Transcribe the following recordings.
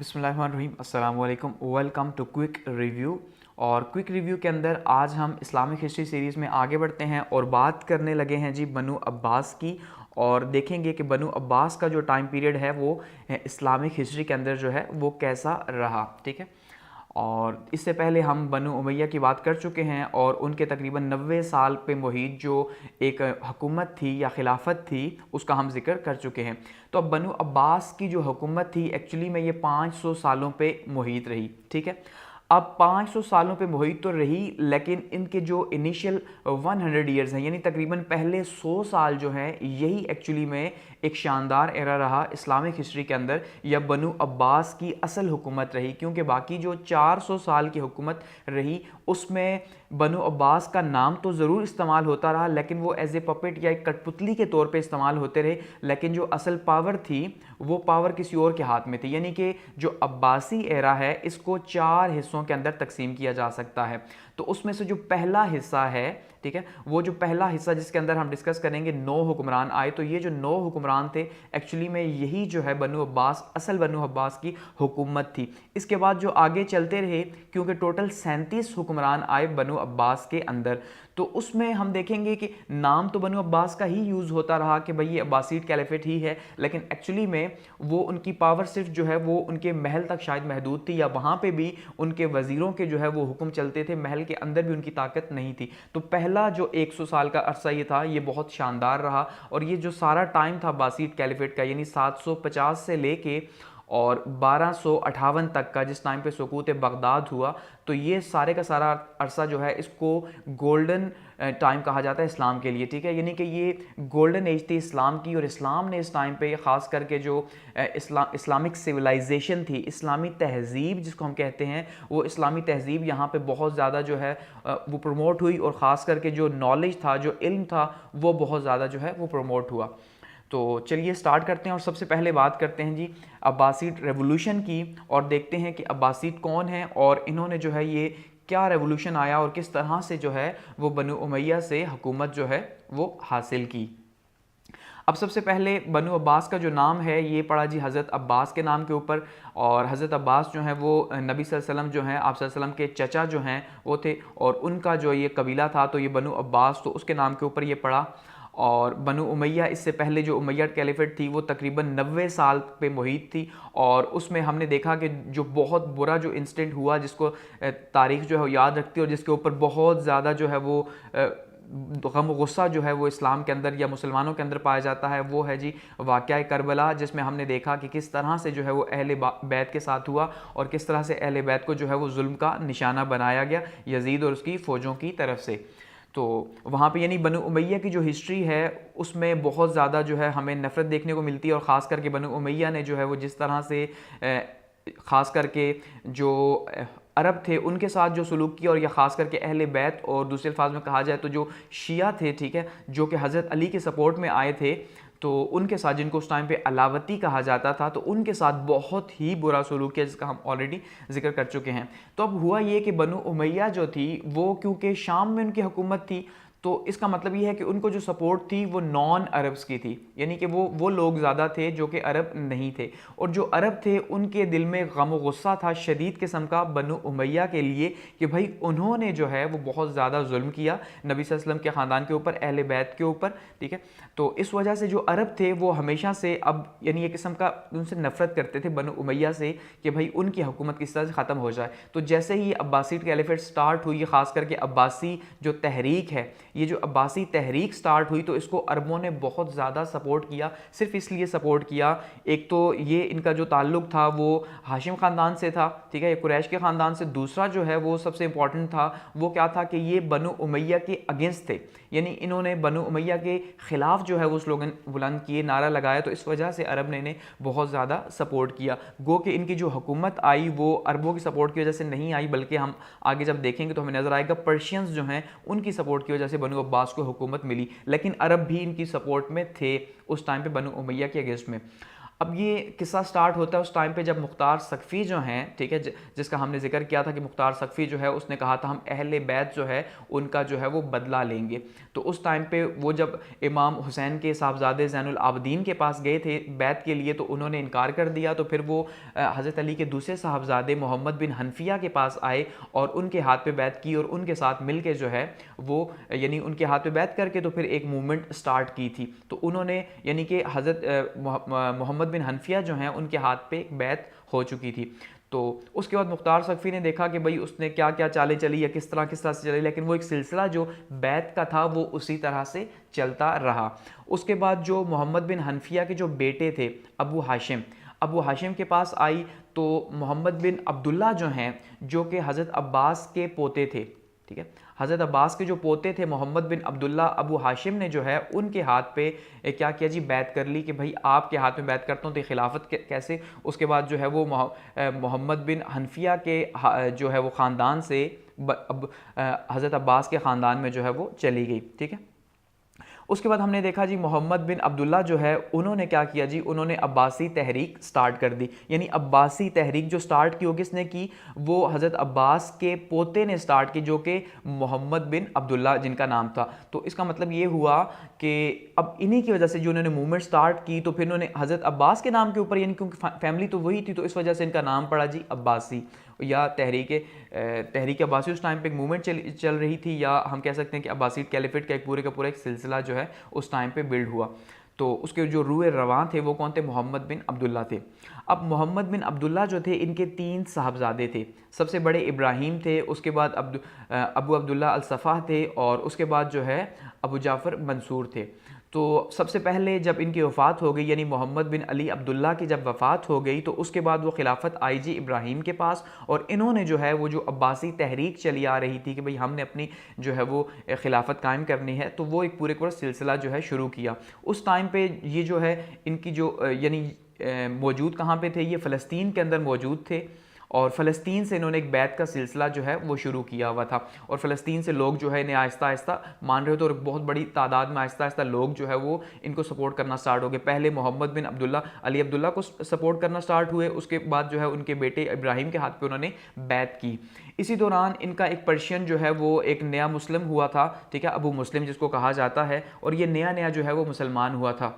बिस्मिल्लाहिर्रहमानिर्रहीम अस्सलाम वालेकुम, वेलकम टू क्विक रिव्यू। और क्विक रिव्यू के अंदर आज हम इस्लामिक हिस्ट्री सीरीज़ में आगे बढ़ते हैं और बात करने लगे हैं जी बनु अब्बास की। और देखेंगे कि बनु अब्बास का जो टाइम पीरियड है वो इस्लामिक हिस्ट्री के अंदर जो है वो कैसा रहा। ठीक है, और इससे पहले हम बनु उमैया की बात कर चुके हैं और उनके तकरीबन 90 साल पे मुहित जो एक हुकूमत थी या खिलाफत थी उसका हम जिक्र कर चुके हैं। तो अब बनु अब्बास की जो हुकूमत थी एक्चुअली में ये 500 सालों पे मुहित रही। ठीक है, अब 500 सालों पे मुहित तो रही, लेकिन इनके जो इनिशियल 100 ईयर्स हैं यानी तकरीबन पहले 100 साल जो हैं यही एक्चुअली में एक शानदार एरा रहा इस्लामिक हिस्ट्री के अंदर, या बनु अब्बास की असल हुकूमत रही। क्योंकि बाकी जो 400 साल की हुकूमत रही उसमें बनु अब्बास का नाम तो ज़रूर इस्तेमाल होता रहा, लेकिन वो एज ए पपेट या एक कठपुतली के तौर पे इस्तेमाल होते रहे, लेकिन जो असल पावर थी वो पावर किसी और के हाथ में थी। यानी कि जो अब्बासी एरा है इसको 4 हिस्सों के अंदर तकसीम किया जा सकता है। तो उसमें से जो पहला हिस्सा है, ठीक है, वो जो पहला हिस्सा जिसके अंदर हम डिस्कस करेंगे 9 हुक्मरान आए, तो ये जो 9 हुक्मरान थे एक्चुअली में यही जो है बनु अब्बास, असल बनु अब्बास की हुकूमत थी। इसके बाद जो आगे चलते रहे, क्योंकि टोटल 37 हुक्मरान आए बनु अब्बास के अंदर, तो उसमें हम देखेंगे कि नाम तो बनु अब्बास का ही यूज़ होता रहा कि भाई ये अब्बासीड कैलिफेट ही है, लेकिन एक्चुअली में वो उनकी पावर सिर्फ जो है वो उनके महल तक शायद महदूद थी, या वहाँ पे भी उनके वजीरों के जो है वो हुक्म चलते थे, महल के अंदर भी उनकी ताकत नहीं थी। तो पहला जो 100 साल का अरसा ये था ये बहुत शानदार रहा। और ये जो सारा टाइम था अब्बासीड कैलिफेट का, यानी 750 से लेके और 1258 तक का, जिस टाइम पे सुकूत बगदाद हुआ, तो ये सारे का सारा अरसा जो है इसको गोल्डन टाइम कहा जाता है इस्लाम के लिए। ठीक है, यानी कि ये गोल्डन एज थी इस्लाम की, और इस्लाम ने इस टाइम पे ख़ास करके जो इस्लामिक सिविलाइजेशन थी, इस्लामी तहज़ीब जिसको हम कहते हैं, वो इस्लामी तहज़ीब यहाँ पे बहुत ज़्यादा जो है वो प्रमोट हुई, और ख़ास करके जो नॉलेज था, जो इल्म था, वो बहुत ज़्यादा जो है वो प्रमोट हुआ। तो चलिए स्टार्ट करते हैं और सबसे पहले बात करते हैं जी अब्बासीड रेवोल्यूशन की, और देखते हैं कि अब्बासीड कौन है और इन्होंने जो है ये क्या रेवोल्यूशन आया और किस तरह से जो है वो बनु उमैया से हुकूमत जो है वो हासिल की। अब सबसे पहले बनु अब्बास का जो नाम है ये पड़ा जी हज़रत अब्बास के नाम के ऊपर, और हज़रत अब्बास जो हैं वो नबी सल्लल्लाहु अलैहि वसल्लम जो हैं, आप सल्लल्लाहु अलैहि वसल्लम के चचा जो हैं वो थे, और उनका जो ये कबीला था तो ये बनु अब्बास, तो उसके नाम के ऊपर ये पड़ा। और बनु उमैया, इससे पहले जो उमैयद कैलिफेट थी वो तकरीबन 90 साल पे मुहित थी, और उसमें हमने देखा कि जो बहुत बुरा जो इंसिडेंट हुआ जिसको तारीख़ जो है याद रखती है, और जिसके ऊपर बहुत ज़्यादा जो है वो गम गुस्सा जो है वो इस्लाम के अंदर या मुसलमानों के अंदर पाया जाता है, वो है जी वाक़या करबला, जिसमें हमने देखा कि किस तरह से जो है वो अहले बैत के साथ हुआ और किस तरह से अहले बैत को जो है वो जुल्म का निशाना बनाया गया यजीद और उसकी फ़ौजों की तरफ से। तो वहाँ पे यानी बनु उमैया की जो हिस्ट्री है उसमें बहुत ज़्यादा जो है हमें नफ़रत देखने को मिलती है, और ख़ास करके बनु उमैया ने जो है वो जिस तरह से ख़ास करके जो अरब थे उनके साथ जो सलूक किया, और या ख़ास करके अहले बैत, और दूसरे अल्फाज में कहा जाए तो जो शिया थे, ठीक है, जो कि हज़रत अली के सपोर्ट में आए थे, तो उनके साथ, जिनको उस टाइम पे अलावती कहा जाता था, तो उनके साथ बहुत ही बुरा सलूक किया, जिसका हम ऑलरेडी जिक्र कर चुके हैं। तो अब हुआ ये कि बनु उमैया जो थी वो, क्योंकि शाम में उनकी हुकूमत थी, तो इसका मतलब ये है कि उनको जो सपोर्ट थी वो नॉन अरब्स की थी, यानी कि वो लोग ज़्यादा थे जो कि अरब नहीं थे, और जो अरब थे उनके दिल में गम गुस्सा था शदीद किस्म का बनु उमैया के लिए कि भाई उन्होंने जो है वो बहुत ज़्यादा जुल्म किया नबी सल्लल्लाहु अलैहि वसल्लम के ख़ानदान के ऊपर, अहले बैत के ऊपर। ठीक है, तो इस वजह से जो अरब थे वो हमेशा से अब यानी एक किस्म का उनसे नफरत करते थे बनु उमैया से कि भाई उनकी हुकूमत किस तरह से ख़त्म हो जाए। तो जैसे ही अब्बासीड कैलिफेट स्टार्ट हुई, ख़ास करके अब्बासी जो तहरीक है, ये जो अब्बासी तहरीक स्टार्ट हुई, तो इसको अरबों ने बहुत ज़्यादा सपोर्ट किया। सिर्फ इसलिए सपोर्ट किया, एक तो ये इनका जो ताल्लुक़ था वो हाशिम ख़ानदान से था, ठीक है, ये कुरैश के ख़ानदान से। दूसरा जो है वो सबसे इंपॉर्टेंट था, वो क्या था कि ये बनु उमैया के अगेंस्ट थे, यानी इन्होंने बनु उमैया के ख़िलाफ़ जो है वो स्लोगन बुलंद किए, नारा लगाया, तो इस वजह से अरब ने इन्हें बहुत ज़्यादा सपोर्ट किया। गो कि इनकी जो हुकूमत आई वो अरबों की सपोर्ट की वजह से नहीं आई, बल्कि हम आगे जब देखेंगे तो हमें नज़र आएगा पर्शियंस जो हैं उनकी सपोर्ट की वजह से बनु अब्बास को हुकूमत मिली, लेकिन अरब भी इनकी सपोर्ट में थे उस टाइम पे बनु उमैया के अगेंस्ट में। अब ये किस्सा स्टार्ट होता है उस टाइम पे जब मुख्तार सकफ़ी जो हैं, ठीक है, जिसका हमने जिक्र किया था कि मुख्तार सकफ़ी जो है उसने कहा था हम अहले बैत जो है उनका जो है वो बदला लेंगे। तो उस टाइम पे वो जब इमाम हुसैन के साहबजादे ज़ैनुल आबदीन के पास गए थे बैत के लिए तो उन्होंने इनकार कर दिया। तो फिर वो हज़रत अली के दूसरे साहबजादे मोहम्मद बिन हनफिया के पास आए और उनके हाथ पे बैत की और उनके साथ मिल के जो है वो यानी उनके हाथ पे बैत करके तो फिर एक मूवमेंट स्टार्ट की थी। तो उन्होंने यानी कि हज़रत मोहम्मद बिन हनफिया जो हैं उनके हाथ पे एक बैत हो चुकी थी। तो उसके बाद मुख्तार सकफ़ी ने देखा कि भाई उसने क्या क्या चालें चली या किस तरह से चली, लेकिन वो एक सिलसिला जो बैत का था वो उसी तरह से चलता रहा। उसके बाद जो मोहम्मद बिन हनफिया के जो बेटे थे अबू हाशिम के पास आई तो मोहम्मद बिन अब्दुल्ला जो हैं जो कि हज़रत अब्बास के पोते थे, ठीक है, हज़रत अब्बास के जो पोते थे मोहम्मद बिन अब्दुल्ला, अबू हाशिम ने जो है उनके हाथ पे क्या किया जी, बैत कर ली कि भाई आपके हाथ में बैत करता हूँ तो खिलाफत कैसे। उसके बाद जो है वो मोहम्मद बिन हनफिया के जो है वो ख़ानदान से हज़रत अब्बास के ख़ानदान में जो है वो चली गई, ठीक है। उसके बाद हमने देखा जी मोहम्मद बिन अब्दुल्ला जो है उन्होंने क्या किया जी, उन्होंने अब्बासी तहरीक स्टार्ट कर दी। यानी अब्बासी तहरीक जो स्टार्ट की वो किसने की, वो हज़रत अब्बास के पोते ने स्टार्ट की जो कि मोहम्मद बिन अब्दुल्ला जिनका नाम था। तो इसका मतलब ये हुआ कि अब इन्हीं की वजह से जो उन्होंने मूवमेंट स्टार्ट की तो फिर उन्होंने हज़रत अब्बास के नाम के ऊपर, यानी क्योंकि फैमिली तो वही थी तो इस वजह से इनका नाम पड़ा जी अब्बासी या तहरीक अब्बासी। उस टाइम पे एक मूवमेंट चल रही थी या हम कह सकते हैं कि अब्बासी कैलिफेट का पूरे का पूरा एक सिलसिला जो है उस टाइम पे बिल्ड हुआ। तो उसके जो रूए रवां थे वो कौन थे, मोहम्मद बिन अब्दुल्ला थे। अब मोहम्मद बिन अब्दुल्ला जो थे इनके 3 साहबजादे थे। सबसे बड़े इब्राहिम थे, उसके बाद अबू अब्दुल्ला अल सफ़ा थे और उसके बाद जो है अबू जाफ़र मंसूर थे। तो सबसे पहले जब इनकी वफ़ात हो गई यानी मोहम्मद बिन अली अब्दुल्ला की जब वफ़ात हो गई तो उसके बाद वो खिलाफत आई जी इब्राहिम के पास और इन्होंने जो है वो जो अब्बासी तहरीक चली आ रही थी कि भाई हमने अपनी जो है वो खिलाफत कायम करनी है, तो वो एक पूरे पूरा सिलसिला जो है शुरू किया। उस टाइम पे ये जो है इनकी जो यानी मौजूद कहाँ पे थे, ये फ़लस्तीन के अंदर मौजूद थे और फ़लस्तीन से इन्होंने एक बैत का सिलसिला जो है वो शुरू किया हुआ था और फ़लस्तीन से लोग जो है इन्हें आहिस्ता आहिस्ता मान रहे थे और बहुत बड़ी तादाद में आहिस्ता आहिस्ता लोग जो है वो इनको सपोर्ट करना स्टार्ट हो गए। पहले मोहम्मद बिन अली अब्दुल्ला को सपोर्ट करना स्टार्ट हुए, उसके बाद जो है उनके बेटे इब्राहिम के हाथ पे उन्होंने बैत की। इसी दौरान इनका एक पर्शियन जो है वो एक नया मुस्लिम हुआ था, ठीक है, अबू मुस्लिम जिसको कहा जाता है, और ये नया नया जो है वो मुसलमान हुआ था।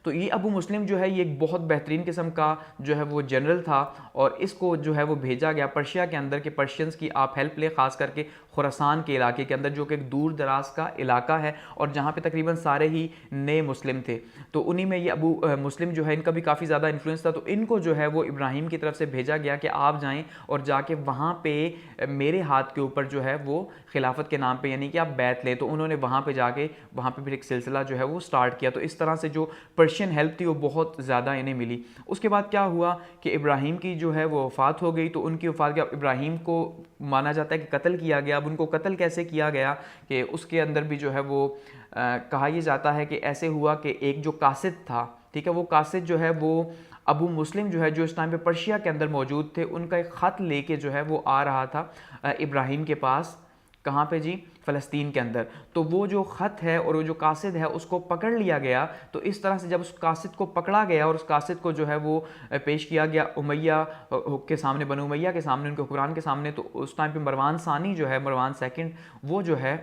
तो ये अबू मुस्लिम जो है ये एक बहुत बेहतरीन किस्म का जो है वो जनरल था और इसको जो है वो भेजा गया पर्शिया के अंदर के पर्शियंस की आप हेल्प ले, ख़ास करके खुरासान के इलाके के अंदर जो कि एक दूर दराज का इलाका है और जहाँ पे तकरीबन सारे ही नए मुस्लिम थे। तो उन्हीं में ये अबू मुस्लिम जो है इनका भी काफ़ी ज़्यादा इन्फ्लुएंस था। तो इनको जो है वो इब्राहिम की तरफ से भेजा गया कि आप जाएँ और जाके वहाँ पर मेरे हाथ के ऊपर जो है वो खिलाफत के नाम पर यानी कि आप बैत लें। तो उन्होंने वहाँ पर जाके वहाँ पर फिर एक सिलसिला जो है वो स्टार्ट किया। तो इस तरह से जो पर्शियन हेल्प थी वो बहुत ज़्यादा इन्हें मिली। उसके बाद क्या हुआ कि इब्राहिम की जो है वो वफ़ात हो गई। तो उनकी वफ़ात के इब्राहिम को माना जाता है कि कत्ल किया गया। अब उनको कत्ल कैसे किया गया कि उसके अंदर भी जो है वो कहा यह जाता है कि ऐसे हुआ कि एक जो कासिद था, ठीक है, वो कासिद जो है वो अबू मुस्लिम जो है जो इस टाइम पे पर्शिया के अंदर मौजूद थे, उनका एक ख़त लेके जो है वो आ रहा था इब्राहिम के पास। कहाँ पे जी, फ़लस्तीन के अंदर। तो वो जो ख़त है और वो जो कासिद है उसको पकड़ लिया गया। तो इस तरह से जब उस कासिद को पकड़ा गया और उस कासिद को जो है वो पेश किया गया उमैया के सामने, बनु उमैया के सामने, उनके हुक्मरान के सामने, तो उस टाइम पे मरवान सानी जो है, मरवान सेकंड, वो जो है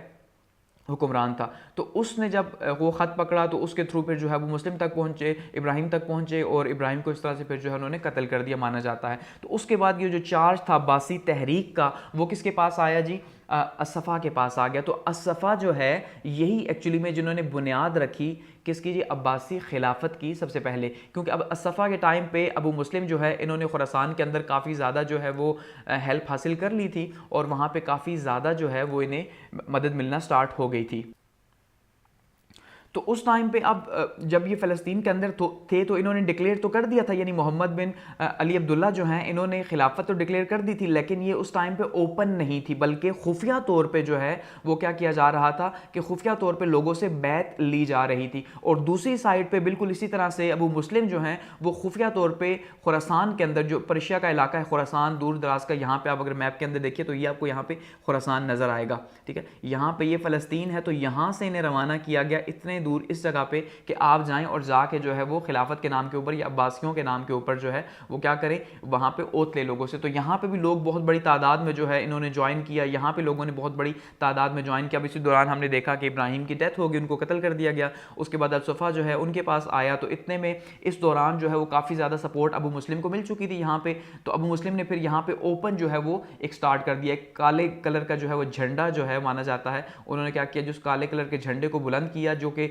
हुक्मरान था। तो उसने जब वो ख़त पकड़ा तो उसके थ्रू फिर जो है वो मुस्लिम तक पहुँचे, इब्राहिम तक पहुँचे और इब्राहिम को इस तरह से फिर जो है उन्होंने कत्ल कर दिया माना जाता है। तो उसके बाद ये जो चार्ज था अब्बासी तहरीक का वो किसके पास आया जी, असफ़ा के पास आ गया। तो असफ़ा जो है यही एक्चुअली में जिन्होंने बुनियाद रखी किसकी जी, अब्बासी खिलाफत की सबसे पहले। क्योंकि अब असफ़ा के टाइम पे अबू मुस्लिम जो है इन्होंने खुरासान के अंदर काफ़ी ज़्यादा जो है वो हेल्प हासिल कर ली थी और वहाँ पे काफ़ी ज़्यादा जो है वो इन्हें मदद मिलना स्टार्ट हो गई थी। तो उस टाइम पे अब जब ये फ़लस्तीन के अंदर थे तो इन्होंने डिक्लेयर तो कर दिया था, यानी मोहम्मद बिन अली अब्दुल्ला जो हैं इन्होंने खिलाफत तो डिक्लेयर कर दी थी, लेकिन ये उस टाइम पे ओपन नहीं थी, बल्कि खुफिया तौर पे जो है वो क्या किया जा रहा था कि खुफिया तौर पे लोगों से बैत ली जा रही थी। और दूसरी साइड पे बिल्कुल इसी तरह से अबू मुस्लिम जो हैं वो खुफिया तौर पर खुरासान के अंदर, जो पर्शिया का इलाका है खुरासान दूर दराज का, यहाँ पर आप अगर मैप के अंदर देखिए तो ये आपको यहाँ पर खुरासान नज़र आएगा, ठीक है, यहाँ पर ये फ़लस्तीन है। तो यहाँ से इन्हें रवाना किया गया इतने दूर इस जगह पे कि आप जाएं और जाके जो है वो खिलाफत के नाम के ऊपर या अब्बासियों के नाम के ऊपर जो है वो क्या करें, वहाँ पे ओत ले लोगों से। तो यहाँ पे भी लोग बहुत बड़ी तादाद में जो है इन्होंने ज्वाइन किया, यहाँ पे लोगों ने बहुत बड़ी तादाद में ज्वाइन किया। अब इसी दौरान हमने देखा कि इब्राहिम की डेथ हो गई, उनको कत्ल कर दिया गया। उसके बाद अल-सुफ़ा जो है उनके पास आया, तो इतने में इस दौरान जो है वो काफ़ी ज़्यादा सपोर्ट अबू मुस्लिम को मिल चुकी थी यहाँ पे। तो अबू मुस्लिम ने फिर यहाँ पे ओपन जो है वो एक स्टार्ट कर दिया, एक काले कलर का जो है वो झंडा जो है माना जाता है, उन्होंने क्या किया, जो उस काले कलर के झंडे को बुलंद किया, जो कि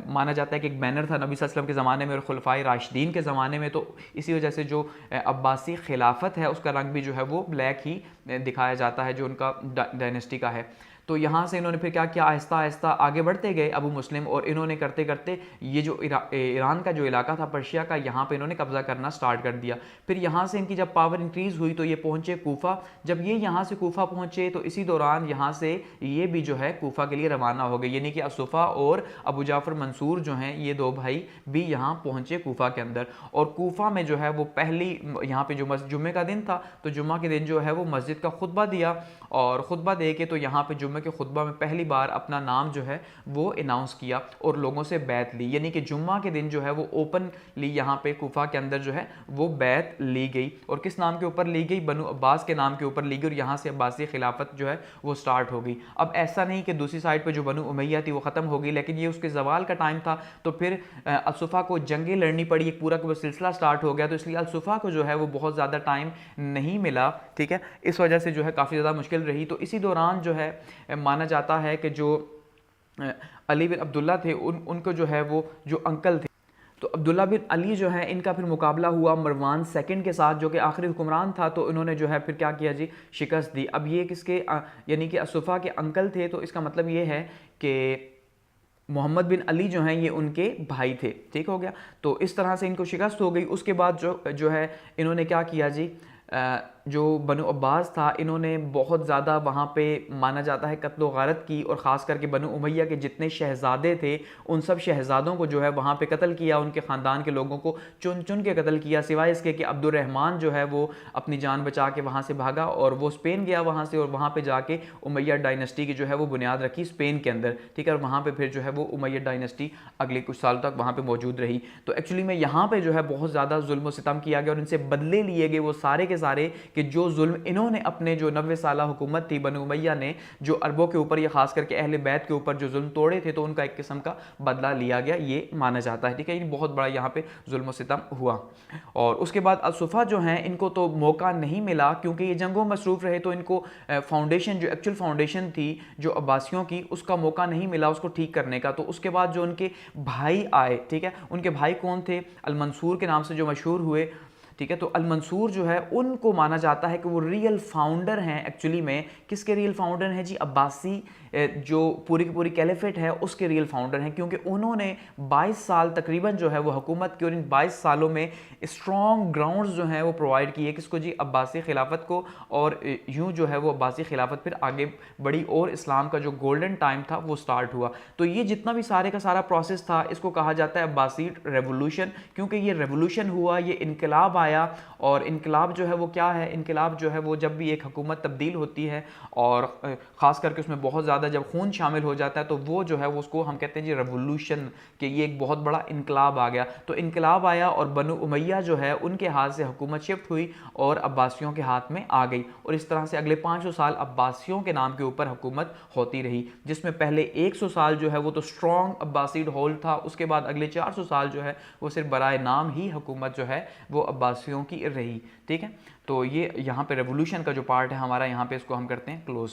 माना जाता है कि एक बैनर था नबी सल्लल्लाहु अलैहि वसल्लम के ज़माने में और खुलफाए राशिदीन के ज़माने में। तो इसी वजह से जो अब्बासी खिलाफत है उसका रंग भी जो है वो ब्लैक ही दिखाया जाता है, जो उनका डायनेस्टी का है। तो यहाँ से इन्होंने फिर क्या किया, आहिस्ता आहिस्ता आगे बढ़ते गए अबू मुस्लिम, और इन्होंने करते करते ये जो ईरान का जो इलाका था पर्शिया का, यहाँ पे इन्होंने कब्जा करना स्टार्ट कर दिया। फिर यहाँ से इनकी जब पावर इंक्रीज़ हुई तो ये पहुँचे कूफा। जब ये यहाँ से कूफा पहुँचे तो इसी दौरान यहाँ से ये भी जो है कूफा के लिए रवाना हो गए, यानी कि असूफा और अबू जाफ़र मंसूर जो हैं ये दो भाई भी यहाँ पहुँचे कूफा के अंदर। और कूफा में जो है वो पहली यहाँ पे जो जुम्मे का दिन था, तो जुम्मा के दिन जो है वो मस्जिद का खुतबा दिया, और ख़ुतबा दे के तो यहाँ पे जुम्मे के खुतबा में पहली बार अपना नाम जो है वो अनाउंस किया और लोगों से बैत ली, यानी कि जुम्मा के दिन जो है वो ओपन ली, यहाँ पे कूफा के अंदर जो है वो बैत ली गई। और किस नाम के ऊपर ली गई, बनु अब्बास के नाम के ऊपर ली गई, और यहाँ से अब्बासी खिलाफत जो है वो स्टार्ट हो गई। अब ऐसा नहीं कि दूसरी साइड पर जो बनु उमैया थी वो ख़त्म हो गई, लेकिन ये उसके जवाल का टाइम था, तो फिर अल-सुफ़ा को जंगें लड़नी पड़ी, एक पूरा सिलसिला स्टार्ट हो गया। तो इसलिए अल-सुफ़ा को जो है वो बहुत ज़्यादा टाइम नहीं मिला, ठीक है, इस वजह से जो है काफ़ी ज़्यादा मुश्किल रही। तो इसी दौरान जो है माना जाता है कि जो अली बिन अब्दुल्ला थे उनको जो है वो जो अंकल थे, तो अब्दुल्ला बिन अली जो है इनका फिर मुकाबला हुआ मरवान सेकंड के साथ, जो कि आखिरी हुक्मरान था। तो इन्होंने जो है फिर क्या किया जी, शिकस्त दी। अब ये किसके यानी कि असूफा के अंकल थे, तो इसका मतलब ये है कि मोहम्मद बिन अली जो हैं ये उनके भाई थे, ठीक हो गया। तो इस तरह से इनको शिकस्त हो गई। उसके बाद जो है इन्होंने क्या किया जी, जो बनु अब्बास था इन्होंने बहुत ज़्यादा वहाँ पे माना जाता है कत्ल गारत की, और ख़ास करके बनु उमैया के जितने शहज़ादे थे उन सब शहज़ादों को जो है वहाँ पे कत्ल किया, उनके ख़ानदान के लोगों को चुन चुन के कत्ल किया, सिवाय इसके कि अब्दुर्रहमान जो है वो अपनी जान बचा के वहाँ से भागा और वो स्पेन गया वहाँ से, और वहाँ पर जाके उमैया डायनेस्टी की जो है वो बुनियाद रखी स्पेन के अंदर, ठीक है। और वहाँ पर फिर जो है वो उमैया डायनेस्टी अगले कुछ साल तक वहाँ पर मौजूद रही। तो एक्चुअली में यहाँ पर जो है बहुत ज़्यादा जुल्म सितम किया गया और इनसे बदले लिए गए वो सारे के सारे, कि जो जुल्म इन्होंने अपने जो 90 साला हुकूमत थी बनु उमैया ने जो अरबों के ऊपर या खास करके अहले बैत के ऊपर जो जुल्म तोड़े थे, तो उनका एक किस्म का बदला लिया गया, ये माना जाता है, ठीक है। बहुत बड़ा यहाँ पे जुल्म सितम हुआ। और उसके बाद अल-सुफ़ा जो हैं इनको तो मौका नहीं मिला, क्योंकि ये जंगों में मसरूफ़ रहे, तो इनको फाउंडेशन जो एक्चुअल फाउंडेशन थी जो अब्बासियों की, उसका मौका नहीं मिला उसको ठीक करने का। तो उसके बाद जो उनके भाई आए, ठीक है, उनके भाई कौन थे, अल-मंसूर के नाम से जो मशहूर हुए, ठीक है। तो अल-मंसूर जो है उनको माना जाता है कि वो रियल फाउंडर हैं। एक्चुअली में किसके रियल फाउंडर हैं जी, अब्बासी जो पूरी की पूरी कैलिफेट है उसके रियल फाउंडर हैं, क्योंकि उन्होंने 22 साल तकरीबन जो है वो हुकूमत की, और इन 22 सालों में स्ट्रॉन्ग ग्राउंड्स जो हैं वो प्रोवाइड किए किसको जी, अब्बासी खिलाफत को। और यूँ जो है वो अब्बासी खिलाफत फिर आगे बढ़ी और इस्लाम का जो गोल्डन टाइम था वो स्टार्ट हुआ। तो ये जितना भी सारे का सारा प्रोसेस था इसको कहा जाता है अब्बासी रेवोल्यूशन, क्योंकि ये रेवोल्यूशन हुआ, ये इनकलाब आया। और इनकलाब जो है वो क्या है, इनकलाब जो है वो जब भी एक हुकूमत तब्दील होती है और ख़ास करके उसमें बहुत ज़्यादा जब खून शामिल हो जाता है, तो वो जो है वो उसको हम कहते हैं जी रेवोल्यूशन, कि ये एक बहुत बड़ा इनकलाब आ गया। तो इनकलाब आया और बनु उमैया जो है उनके हाथ से हुकूमत शिफ्ट हुई और अब्बासियों के हाथ में आ गई, और इस तरह से अगले 500 साल अब्बासियों के नाम के ऊपर हुकूमत होती रही, जिसमें पहले 100 साल जो है वो तो स्ट्रॉन्ग अब्बासीड होल्ड था। उसके बाद अगले 400 साल जो है वो सिर्फ बराए नाम ही हुकूमत जो है वो अब्बासियों की रही, ठीक है। तो ये यहाँ पे रेवोल्यूशन का जो पार्ट है हमारा, यहाँ पे इसको हम करते हैं क्लोज।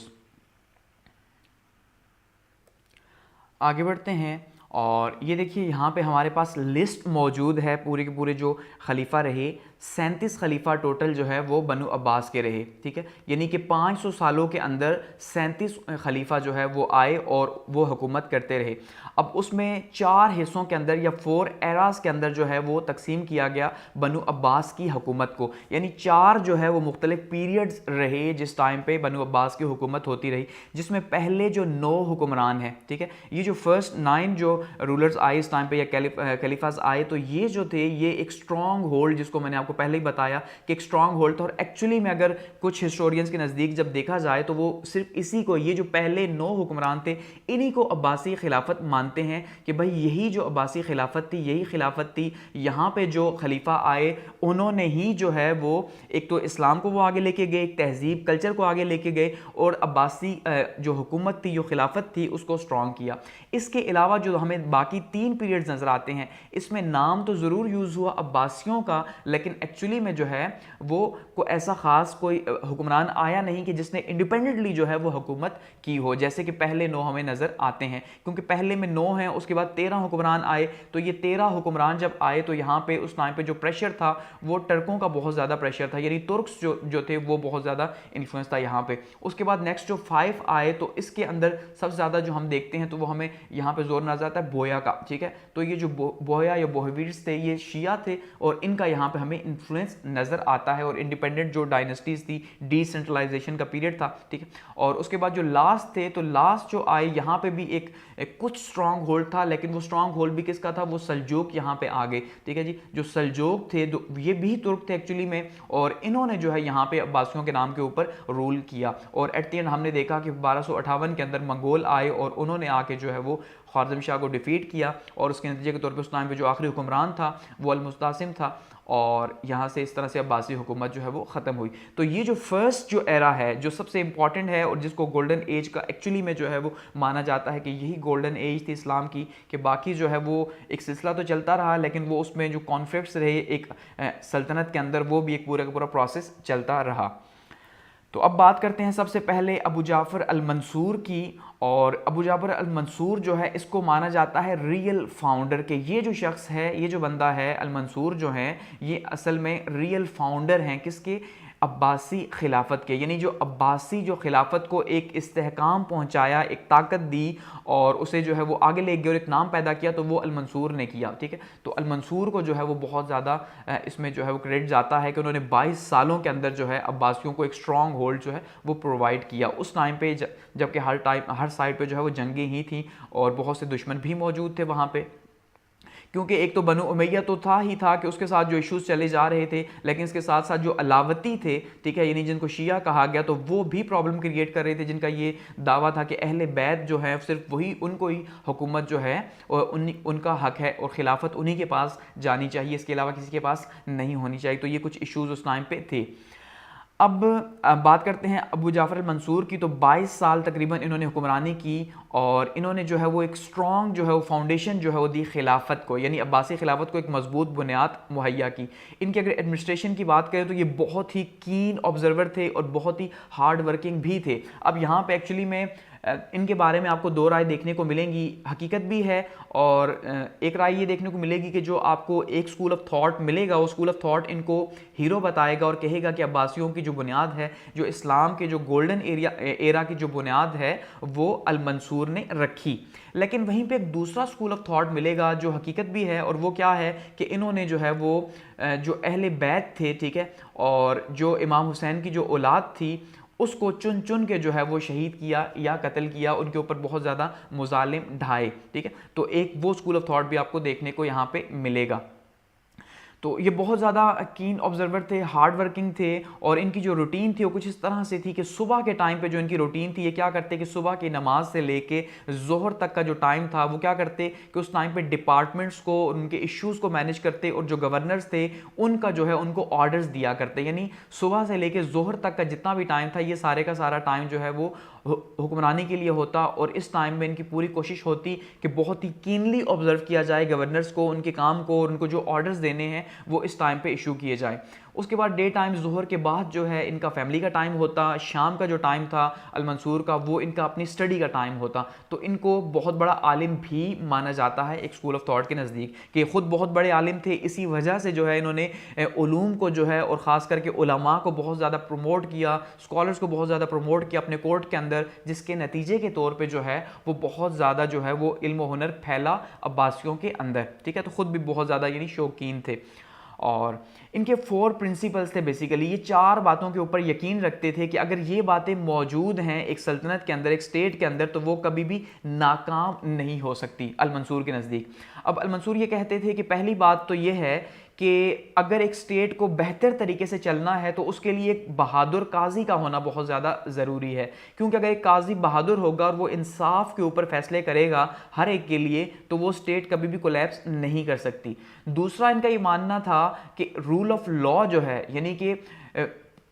आगे बढ़ते हैं, और ये देखिए यहाँ पे हमारे पास लिस्ट मौजूद है पूरे के पूरे जो खलीफा रहे। 37 खलीफा टोटल जो है वो बनु अब्बास के रहे, ठीक है। यानी कि 500 सालों के अंदर 37 खलीफा जो है वो आए और वो हुकूमत करते रहे। अब उसमें 4 हिस्सों के अंदर या 4 एराज के अंदर जो है वो तकसीम किया गया बनु अब्बास की हुकूमत को, यानी 4 जो है वो मुख्तलिफ पीरियड्स रहे जिस टाइम पे बनु अब्बास की हुकूमत होती रही, जिसमें पहले जो 9 हुक्मरान हैं, ठीक है, ये जो फर्स्ट 9 जो रूलर्स आए इस टाइम पे या खलीफाज आए, तो ये जो थे ये एक स्ट्रॉन्ग होल्ड, जिसको मैंने आपको आपको पहले ही बताया कि एक स्ट्रॉन्ग होल्ड था। और एक्चुअली में अगर कुछ हिस्टोरियंस के नज़दीक जब देखा जाए तो वो सिर्फ इसी को, ये जो पहले 9 हुक्मरान थे, इन्हीं को अब्बासी खिलाफत मानते हैं कि भाई यही जो अब्बासी खिलाफत थी, यही खिलाफत थी। यहाँ पे जो खलीफा आए उन्होंने ही जो है वो एक तो इस्लाम को वो आगे लेके गए, एक तहजीब कल्चर को आगे लेके गए, और अब्बासी जो हुकूमत थी, जो खिलाफत थी, उसको स्ट्रॉन्ग किया। इसके अलावा जो हमें बाकी 3 पीरियड्स नज़र आते हैं, इसमें नाम तो ज़रूर यूज़ हुआ अब्बासियों का, लेकिन एक्चुअली में जो है वो को ऐसा ख़ास कोई हुक्मरान आया नहीं कि जिसने इंडिपेंडेंटली जो है वो हुकूमत की हो, जैसे कि पहले 9 हमें नज़र आते हैं। क्योंकि पहले में 9 हैं, उसके बाद 13 हुक्मरान आए, तो ये 13 हुक्मरान जब आए तो यहाँ पे उस टाइम पे जो प्रेशर था वो टर्कों का बहुत ज़्यादा प्रेशर था, यानी तुर्क्स जो थे वो बहुत ज़्यादा इन्फ्लुएंस था यहाँ पे। उसके बाद नेक्स्ट जो 5 आए तो इसके अंदर सबसे ज़्यादा जो हम देखते हैं तो वो हमें यहाँ पे जोर नजर आता है बोया का, ठीक है। तो ये जो बोया या बोहवीर्स थे ये शिया थे, और इनका यहाँ पे हमें इन्फ्लुएंस नज़र आता है। और इंडिपेंडेंट जो डायनेस्टीज थी, डिसेंट्रलाइजेशन का पीरियड था, ठीक है। और उसके बाद जो लास्ट थे, तो लास्ट जो आए यहाँ पे भी एक कुछ स्ट्रॉन्ग होल्ड था, लेकिन वो स्ट्रॉन्ग होल्ड भी किसका था, वो सल्जूक यहाँ पे आ गए, ठीक है जी। जो सल्जूक थे ये भी तुर्क थे एक्चुअली में, और इन्होंने जो है यहाँ पे अब्बासियों के नाम के ऊपर रूल किया। और एट द एंड हमने देखा कि 1258 के अंदर मंगोल आए और उन्होंने आके जो है वो ख्वारिज़म शाह को डिफीट किया, और उसके नतीजे के तौर पर उस टाइम पे जो आखिरी हुक्मरान था वो अल-मुस्तासिम था, और यहाँ से इस तरह से अब्बासी हुकूमत जो है वो ख़त्म हुई। तो ये जो फर्स्ट जो एरा है, जो सबसे इंपॉर्टेंट है और जिसको गोल्डन एज का एक्चुअली में जो है वो माना जाता है कि यही गोल्डन एज थी इस्लाम की, कि बाकी जो है वो एक सिलसिला तो चलता रहा, लेकिन वो उसमें जो कॉन्फ्लिक्ट्स रहे एक सल्तनत के अंदर, वो भी एक पूरा का पूरा प्रोसेस चलता रहा। तो अब बात करते हैं सबसे पहले अबू जाफ़र अल-मंसूर की। और अबू जाफ़र अल-मंसूर जो है इसको माना जाता है रियल फाउंडर के। ये जो शख्स है, ये जो बंदा है अल-मंसूर जो है, ये असल में रियल फाउंडर हैं किसके, अब्बासी खिलाफत के। यानी जो अब्बासी जो खिलाफत को एक इस्तेहकाम पहुंचाया, एक ताकत दी और उसे जो है वो आगे ले गए और एक नाम पैदा किया, तो वो अल-मंसूर ने किया, ठीक है। तो अल-मंसूर को जो है वो बहुत ज़्यादा इसमें जो है वो क्रेडिट जाता है कि उन्होंने 22 सालों के अंदर जो है अब्बासियों को एक स्ट्रॉन्ग होल्ड जो है वो प्रोवाइड किया उस टाइम पे, जबकि हर साइड पे जो है वो जंगें ही थी और बहुत से दुश्मन भी मौजूद थे वहाँ पे। क्योंकि एक तो बनु उमैया तो था ही था कि उसके साथ जो इश्यूज चले जा रहे थे, लेकिन इसके साथ साथ जो अलावती थे, ठीक है, यानी जिनको शिया कहा गया, तो वो भी प्रॉब्लम क्रिएट कर रहे थे, जिनका ये दावा था कि अहले बैत जो है सिर्फ वही, उनको ही हुकूमत जो है और उनका हक है और खिलाफत उन्हीं के पास जानी चाहिए, इसके अलावा किसी के पास नहीं होनी चाहिए। तो ये कुछ इश्यूज उस टाइम पे थे। अब बात करते हैं अबू जाफ़र अल-मंसूर की। तो 22 साल तकरीबन इन्होंने हुक्मरानी की और इन्होंने जो है वो एक स्ट्रॉन्ग जो है वो फाउंडेशन जो है वो दी खिलाफत को, यानी अब्बासी खिलाफत को एक मजबूत बुनियाद मुहैया की। इनके अगर एडमिनिस्ट्रेशन की बात करें तो ये बहुत ही कीन ऑब्जर्वर थे और बहुत ही हार्ड वर्किंग भी थे। अब यहाँ पे एक्चुअली में इनके बारे में आपको दो राय देखने को मिलेंगी, हकीकत भी है और एक राय ये देखने को मिलेगी कि जो आपको एक स्कूल ऑफ थॉट मिलेगा, वो स्कूल ऑफ थॉट इनको हीरो बताएगा और कहेगा कि अब्बासियों की जो बुनियाद है, जो इस्लाम के जो गोल्डन एरा की जो बुनियाद है, वो अल-मंसूर ने रखी। लेकिन वहीं पे एक दूसरा स्कूल ऑफ थॉट मिलेगा जो हकीकत भी है, और वो क्या है कि इन्होंने जो है वो जो अहले बैत थे, ठीक है, और जो इमाम हुसैन की जो औलाद थी उसको चुन चुन के जो है वो शहीद किया या कत्ल किया, उनके ऊपर बहुत ज़्यादा मुजालिम ढाए, ठीक है। तो एक वो स्कूल ऑफ थॉट भी आपको देखने को यहाँ पे मिलेगा। तो ये बहुत ज़्यादा कीन ऑब्जर्वर थे, हार्ड वर्किंग थे और इनकी जो रूटीन थी वो कुछ इस तरह से थी कि सुबह के टाइम पे जो इनकी रूटीन थी, ये क्या करते कि सुबह की नमाज से लेके ज़ोहर तक का जो टाइम था वो क्या करते कि उस टाइम पे डिपार्टमेंट्स को, उनके इश्यूज़ को मैनेज करते और जो गवर्नर्स थे उनका जो है उनको ऑर्डर्स दिया करते। यानी सुबह से लेके ज़ोहर तक का जितना भी टाइम था, ये सारे का सारा टाइम जो है वो हुक्मरानी के लिए होता और इस टाइम में इनकी पूरी कोशिश होती कि बहुत ही कीनली ऑब्जर्व किया जाए गवर्नर्स को, उनके काम को और उनको जो ऑर्डर्स देने हैं वो इस टाइम पे इशू किए जाए। उसके बाद डे टाइम ज़ोहर के बाद जो है इनका फैमिली का टाइम होता, शाम का जो टाइम था अल-मंसूर का वो इनका अपनी स्टडी का टाइम होता। तो इनको बहुत बड़ा आलिम भी माना जाता है एक स्कूल ऑफ थॉट के नज़दीक, कि ख़ुद बहुत बड़े आलिम थे। इसी वजह से जो है इन्होंने उलूम को जो है और ख़ास करके उलमा को बहुत ज़्यादा प्रमोट किया, स्कॉलर्स को बहुत ज़्यादा प्रमोट किया अपने कोर्ट के अंदर, जिसके नतीजे के तौर पर जो है वो बहुत ज़्यादा जो है वो इल्म हुनर फैला अब्बासियों के अंदर, ठीक है। तो ख़ुद भी बहुत ज़्यादा यानी शौकीन थे और इनके 4 प्रिंसिपल्स थे बेसिकली। ये 4 बातों के ऊपर यकीन रखते थे कि अगर ये बातें मौजूद हैं एक सल्तनत के अंदर, एक स्टेट के अंदर, तो वो कभी भी नाकाम नहीं हो सकती अल-मंसूर के नज़दीक। अब अल-मंसूर ये कहते थे कि पहली बात तो ये है कि अगर एक स्टेट को बेहतर तरीके से चलना है तो उसके लिए एक बहादुर काजी का होना बहुत ज़्यादा ज़रूरी है, क्योंकि अगर एक काजी बहादुर होगा और वो इंसाफ के ऊपर फैसले करेगा हर एक के लिए, तो वो स्टेट कभी भी कोलैप्स नहीं कर सकती। दूसरा इनका ये मानना था कि रूल ऑफ लॉ जो है, यानी कि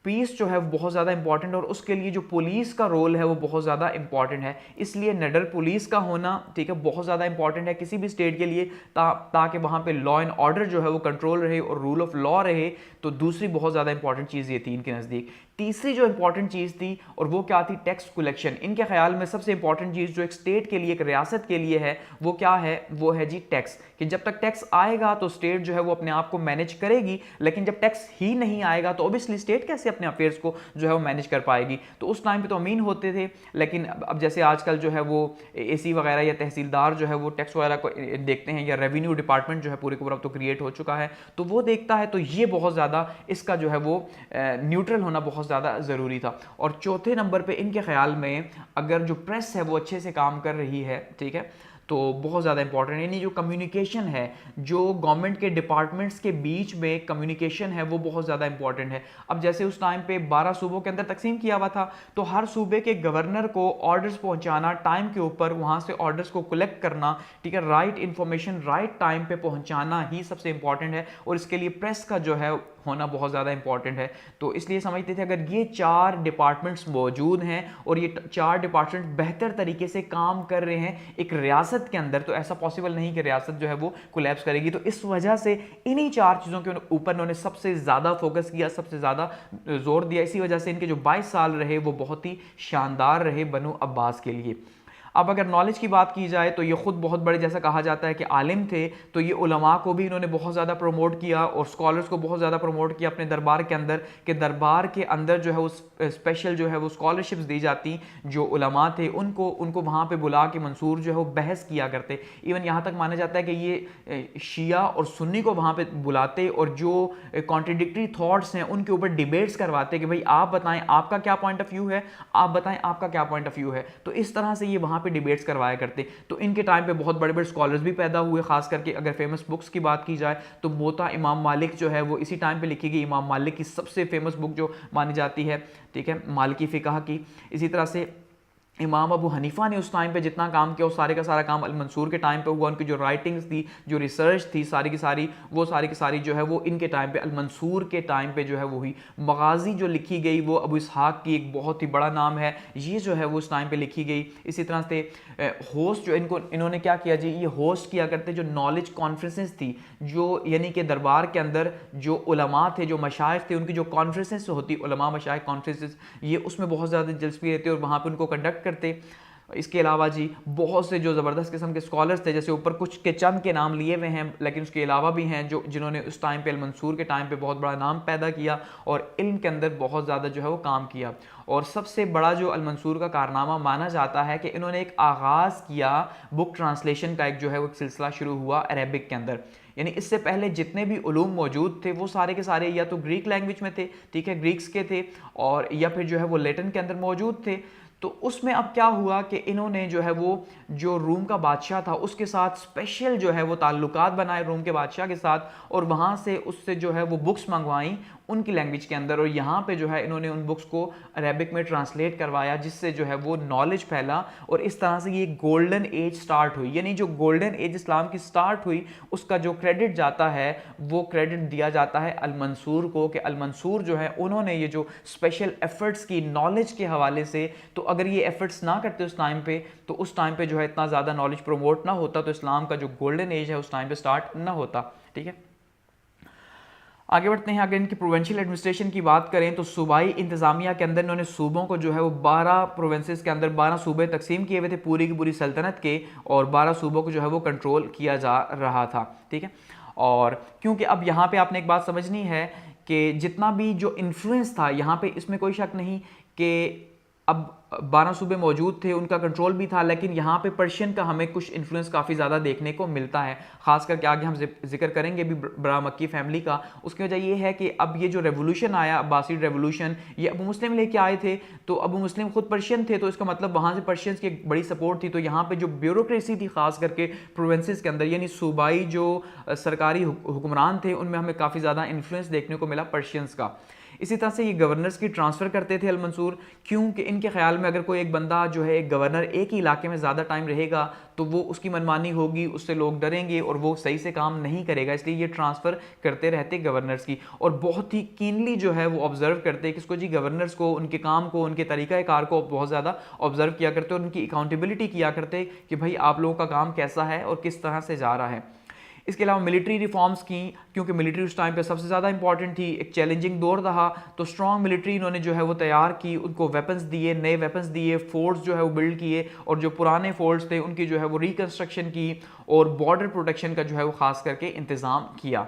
पीस जो है वो बहुत ज़्यादा इंपॉर्टेंट, और उसके लिए जो पुलिस का रोल है वो बहुत ज़्यादा इंपॉर्टेंट है। इसलिए निडर पुलिस का होना, ठीक है, बहुत ज़्यादा इंपॉर्टेंट है किसी भी स्टेट के लिए, ताकि वहाँ पे लॉ एंड ऑर्डर जो है वो कंट्रोल रहे और रूल ऑफ लॉ रहे। तो दूसरी बहुत ज़्यादा इंपॉर्टेंट चीज़ ये थी इनके नज़दीक। तीसरी जो इंपॉर्टेंट चीज़ थी, और वो क्या थी, टैक्स कलेक्शन। इनके ख्याल में सबसे इंपॉर्टेंट चीज़ जो एक स्टेट के लिए, एक रियासत के लिए है, वो क्या है, वो है जी टैक्स। कि जब तक टैक्स आएगा तो स्टेट जो है वो अपने आप को मैनेज करेगी, लेकिन जब टैक्स ही नहीं आएगा तो ऑब्वियसली स्टेट कैसे अपने अफेयर्स को जो है वो मैनेज कर पाएगी। तो उस टाइम पे तो अमीन होते थे, लेकिन अब जैसे आजकल जो है वो एसी वगैरह या तहसीलदार जो है वो टैक्स वगैरह को देखते हैं, या रेवेन्यू डिपार्टमेंट जो है पूरे के पूरा तो क्रिएट हो चुका है, तो वो देखता है। तो ये बहुत ज़्यादा इसका जो है वो न्यूट्रल होना बहुत ज़्यादा ज़रूरी था। और चौथे नंबर पे इनके ख्याल में अगर जो प्रेस है वो अच्छे से काम कर रही है, ठीक है, तो बहुत ज़्यादा इंपॉर्टेंट है। यानी जो कम्युनिकेशन है, जो गवर्नमेंट के डिपार्टमेंट्स के बीच में कम्युनिकेशन है, वो बहुत ज़्यादा इंपॉर्टेंट है। अब जैसे उस टाइम पे 12 सूबों के अंदर तकसीम किया हुआ था, तो हर सूबे के गवर्नर को ऑर्डर्स पहुंचाना टाइम के ऊपर, वहाँ से ऑर्डर्स को कलेक्ट करना, ठीक है, राइट इन्फॉर्मेशन राइट टाइम पे पहुँचाना ही सबसे इंपॉर्टेंट है। और इसके लिए प्रेस का जो है होना बहुत ज़्यादा इंपॉर्टेंट है। तो इसलिए समझते थे अगर ये 4 डिपार्टमेंट्स मौजूद हैं और ये 4 डिपार्टमेंट बेहतर तरीके से काम कर रहे हैं एक रियासत के अंदर, तो ऐसा पॉसिबल नहीं कि रियासत जो है वो कोलैप्स करेगी। तो इस वजह से इन्हीं 4 चीज़ों के ऊपर उन्होंने सबसे ज़्यादा फोकस किया, सबसे ज़्यादा जोर दिया। इसी वजह से इनके जो 22 साल रहे वो बहुत ही शानदार रहे बनु अब्बास के लिए। अब अगर नॉलेज की बात की जाए तो ये खुद बहुत बड़े, जैसा कहा जाता है कि आलिम थे, तो ये उलमा को भी इन्होंने बहुत ज़्यादा प्रमोट किया और स्कॉलर्स को बहुत ज़्यादा प्रमोट किया अपने दरबार के अंदर, कि दरबार के अंदर जो है वो स्पेशल जो है वो स्कॉलरशिप्स दी जाती। जो उलमा थे उनको वहाँ पे बुला के मंसूर जो है वो बहस किया करते। इवन यहाँ तक माना जाता है कि ये शिया और सुन्नी को वहाँ पे बुलाते और जो कॉन्ट्रडिक्टरी थॉट्स हैं उनके ऊपर डिबेट्स करवाते कि भाई आप बताएं आपका क्या पॉइंट ऑफ व्यू है, आप बताएं आपका क्या पॉइंट ऑफ व्यू है। तो इस तरह से ये वहाँ पे डिबेट्स करवाया करते। तो इनके टाइम पे बहुत बड़े बड़े स्कॉलर्स भी पैदा हुए, खास करके अगर फेमस बुक्स की बात की जाए तो मोता इमाम मालिक जो है वो इसी टाइम पे लिखी गई। इमाम मालिक की सबसे फेमस बुक जो मानी जाती है, ठीक है, मालिकी फ़िक़ह की। इसी तरह से इमाम अबू हनीफा ने उस टाइम पे जितना काम किया, उस सारे का सारा काम अल मंसूर के टाइम पे हुआ। उनकी जो राइटिंग्स थी, जो रिसर्च थी, सारी की सारी जो है वो इनके टाइम पे अल मंसूर के टाइम पे जो है वो हुई। मगाजी जो लिखी गई वो अबू इसहाक की एक बहुत ही बड़ा नाम है, ये जो है वो उस टाइम पे लिखी गई। इसी तरह से होस्ट जो इन्होंने क्या किया जी, ये होस्ट किया करते जो नॉलेज कॉन्फ्रेंसेस थी, जो यानी कि दरबार के अंदर जो उलमा थे, जो मशाइख थे, उनकी जो कॉन्फ्रेंसेस होती, उलमा मशाइख कॉन्फ्रेंसेस, ये उसमें बहुत ज़्यादा दिलचस्पी रहती है और वहाँ पर उनको कंडक्ट करते। इसके अलावा जी बहुत से जो ज़बरदस्त किस्म के स्कॉलर्स थे, जैसे ऊपर कुछ के चंद के नाम लिए हुए हैं, लेकिन उसके अलावा भी हैं जिन्होंने उस टाइम पे अल मंसूर के टाइम पे बहुत बड़ा नाम पैदा किया और इल्म के अंदर बहुत ज़्यादा जो है वो काम किया। और सबसे बड़ा जो अल मंसूर का कारनामा माना जाता है कि इन्होंने एक आगाज़ किया बुक ट्रांसलेशन का, एक जो है वो एक सिलसिला शुरू हुआ अरेबिक के अंदर। यानी इससे पहले जितने भी उलूम मौजूद थे वो सारे के सारे या तो ग्रीक लैंग्वेज में थे, ठीक है, ग्रीक्स के थे, और या फिर जो है वो लैटिन के अंदर मौजूद थे। तो उसमें अब क्या हुआ कि इन्होंने जो है वो जो रूम का बादशाह था उसके साथ स्पेशल जो है वो ताल्लुकात बनाए रूम के बादशाह के साथ, और वहाँ से उससे जो है वो बुक्स मंगवाई उनकी लैंग्वेज के अंदर, और यहाँ पे जो है इन्होंने उन बुक्स को अरेबिक में ट्रांसलेट करवाया, जिससे जो है वो नॉलेज फैला। और इस तरह से ये गोल्डन एज स्टार्ट हुई। यानी जो गोल्डन एज इस्लाम की स्टार्ट हुई उसका जो क्रेडिट जाता है वो क्रेडिट दिया जाता है अल मंसूर को, कि अल मंसूर जो है उन्होंने ये जो स्पेशल एफर्ट्स की नॉलेज के हवाले से, तो अगर ये एफर्ट्स ना करते उस टाइम पे, तो उस टाइम पे जो है इतना ज़्यादा नॉलेज प्रमोट ना होता, तो इस्लाम का जो गोल्डन एज है उस टाइम पे स्टार्ट ना होता। ठीक है, आगे बढ़ते हैं। अगर इनकी प्रोविंशियल एडमिनिस्ट्रेशन की बात करें तो सूबाई इंतज़ामिया के अंदर इन्होंने सूबों को जो है वो 12 प्रोविंसेस के अंदर 12 सूबे तकसीम किए हुए थे पूरी की पूरी सल्तनत के, और 12 सूबों को जो है वो कंट्रोल किया जा रहा था। ठीक है, और क्योंकि अब यहाँ पे आपने एक बात समझनी है कि जितना भी जो इन्फ्लुएंस था यहाँ पे, इसमें कोई शक नहीं कि अब 12 सूबे मौजूद थे, उनका कंट्रोल भी था, लेकिन यहाँ पे पर्शियन का हमें कुछ इन्फ्लुएंस काफ़ी ज़्यादा देखने को मिलता है, खास करके आगे हम जिक्र करेंगे भी बड़ा मक्की फैमिली का। उसकी वजह ये है कि अब ये जो रेवोल्यूशन आया, अब्बासीड रेवोल्यूशन, ये अबू मुस्लिम लेके आए थे, तो अबू मुस्लिम खुद पर्शियन थे, तो इसका मतलब वहाँ से पर्शियंस की एक बड़ी सपोर्ट थी। तो यहाँ पे जो ब्यूरोक्रेसी थी खास करके प्रोविंसेस के अंदर, यानी सूबाई जो सरकारी हुक्मरान थे, उनमें हमें काफ़ी ज़्यादा इन्फ्लुएंस देखने को मिला पर्शियंस का। इसी तरह से ये गवर्नर्स की ट्रांसफ़र करते थे अल-मंसूर, क्योंकि इनके ख्याल में अगर कोई एक बंदा जो है एक गवर्नर एक ही इलाके में ज़्यादा टाइम रहेगा तो वो उसकी मनमानी होगी, उससे लोग डरेंगे और वो सही से काम नहीं करेगा, इसलिए ये ट्रांसफ़र करते रहते गवर्नर्स की। और बहुत ही कीनली जो है वो ऑब्जर्व करते किसको जी, गवर्नर्स को, उनके काम को, उनके तरीक़ाकार को बहुत ज़्यादा ऑब्जर्व किया करते और उनकी अकाउंटेबिलिटी किया करते कि भाई आप लोगों का काम कैसा है और किस तरह से जा रहा है। इसके अलावा मिलिट्री रिफॉर्म्स की, क्योंकि मिलिट्री उस टाइम पे सबसे ज़्यादा इंपॉर्टेंट थी, एक चैलेंजिंग दौर रहा, तो स्ट्रॉन्ग मिलिट्री इन्होंने जो है वो तैयार की, उनको वेपन्स दिए, नए वेपन्स दिए, फोर्ट्स जो है वो बिल्ड किए, और जो पुराने फोर्ट्स थे उनकी जो है वो रिकन्स्ट्रक्शन की, और बॉर्डर प्रोटेक्शन का जो है वो ख़ास करके इंतज़ाम किया।